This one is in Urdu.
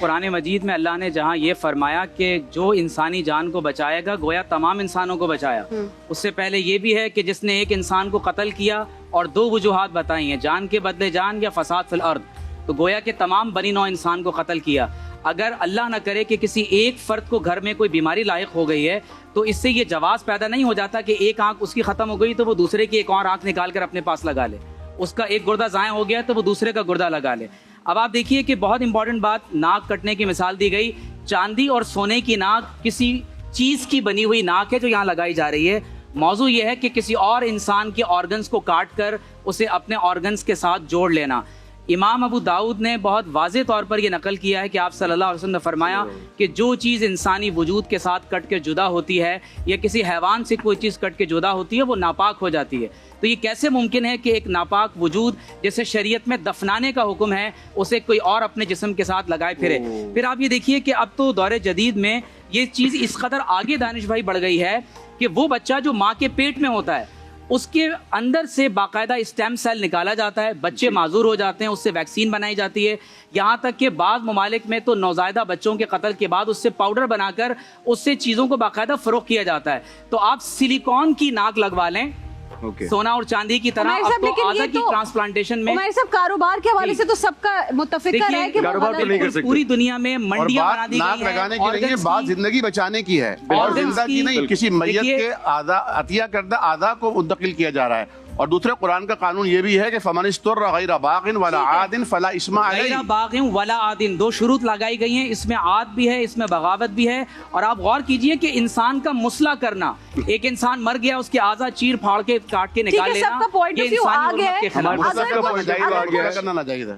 قرآن مجید میں اللہ نے جہاں یہ فرمایا کہ جو انسانی جان کو بچائے گا گویا تمام انسانوں کو بچایا، اس سے پہلے یہ بھی ہے کہ جس نے ایک انسان کو قتل کیا اور دو وجوہات بتائی ہیں، جان کے بدلے جان یا فساد فی الارض، تو گویا کہ تمام بنی نوع انسان کو قتل کیا۔ اگر اللہ نہ کرے کہ کسی ایک فرد کو گھر میں کوئی بیماری لاحق ہو گئی ہے تو اس سے یہ جواز پیدا نہیں ہو جاتا کہ ایک آنکھ اس کی ختم ہو گئی تو وہ دوسرے کی ایک اور آنکھ نکال کر اپنے پاس لگا لے، اس کا ایک گردہ ضائع ہو گیا تو وہ دوسرے کا گردہ لگا لے۔ اب آپ دیکھیے کہ بہت امپورٹنٹ بات، ناک کٹنے کی مثال دی گئی۔ چاندی اور سونے کی ناک کسی چیز کی بنی ہوئی ناک ہے جو یہاں لگائی جا رہی ہے۔ موضوع یہ ہے کہ کسی اور انسان کے آرگنز کو کاٹ کر اسے اپنے آرگنز کے ساتھ جوڑ لینا۔ امام ابو داؤد نے بہت واضح طور پر یہ نقل کیا ہے کہ آپ صلی اللہ علیہ وسلم نے فرمایا کہ جو چیز انسانی وجود کے ساتھ کٹ کے جدا ہوتی ہے یا کسی حیوان سے کوئی چیز کٹ کے جدا ہوتی ہے وہ ناپاک ہو جاتی ہے۔ تو یہ کیسے ممکن ہے کہ ایک ناپاک وجود جیسے شریعت میں دفنانے کا حکم ہے اسے کوئی اور اپنے جسم کے ساتھ لگائے پھرے؟ پھر آپ یہ دیکھیے کہ اب تو دور جدید میں یہ چیز اس قدر آگے دانش بھائی بڑھ گئی ہے کہ وہ بچہ جو ماں کے پیٹ میں ہوتا ہے اس کے اندر سے باقاعدہ اسٹیم سیل نکالا جاتا ہے، بچے معذور ہو جاتے ہیں، اس سے ویکسین بنائی جاتی ہے، یہاں تک کہ بعض ممالک میں تو نوزائیدہ بچوں کے قتل کے بعد اس سے پاؤڈر بنا کر اس سے چیزوں کو باقاعدہ فروخت کیا جاتا ہے۔ تو آپ سلیکون کی ناک لگوا لیں سونا اور چاندی کی طرح، اب تو اعضا کی ٹرانسپلانٹیشن میں کاروبار کے حوالے سے تو سب کا متفق ہے کہ پوری دنیا میں منڈیاں بنا دی ناک گئی ہیں، لگانے کی نہیں ہے، بات زندگی بچانے کی ہے اور زندہ کی نہیں، کسی میت کے عطیہ کردہ اعضاء کو منتقل کیا جا رہا ہے۔ اور دوسرے قرآن کا قانون یہ بھی ہے کہ فمن اضطر غیر باغ ولا عاد فلا اثم علیہ، غیر باغ ولا عاد، دو شروط لگائی گئی ہیں، اس میں عاد بھی ہے، اس میں بغاوت بھی ہے۔ اور آپ غور کیجئے کہ انسان کا مصلح کرنا، ایک انسان مر گیا اس کے اعضاء چیر پھاڑ کے کاٹ کے نکال لینا، سب کا پوائنٹ آف ویو آ گیا ہے، ہمارے کرنا ناجائز ہے۔